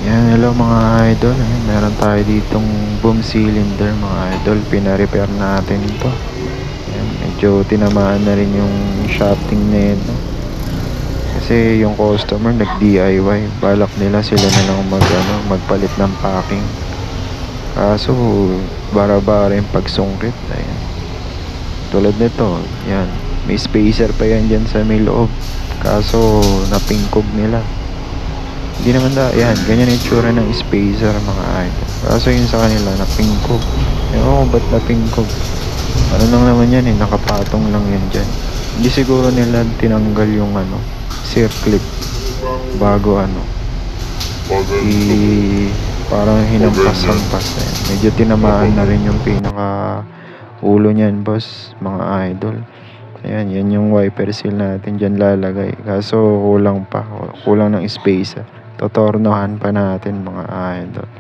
Yan, hello mga idol. Ayan, meron tayo ditong boom cylinder mga idol. Pina-repair natin to. Ayan, medyo tinamaan na rin yung shafting nito. Kasi yung customer nag-DIY. Balak nila sila na lang magpalit ng packing. Kaso, bara-bara yung pagsungkit. Ayan. Tulad nito, yan. May spacer pa yan dyan sa may loob. Kaso, napingkog nila. Hindi naman yan, ganyan yung itsura ng spacer mga idol. Kaso yun sa kanila, napingkog. Ewan ko ba't napingkog. Ano lang naman yan nakapatong lang yan dyan. Hindi siguro nila tinanggal yung circlip bago parang hinampas-hampas na yan. Medyo tinamaan na rin yung pinaka ulo niyan boss, mga idol. Ayan, yan yung wiper seal natin dyan lalagay. Kaso kulang ng spacer. Totornohan pa natin mga idol.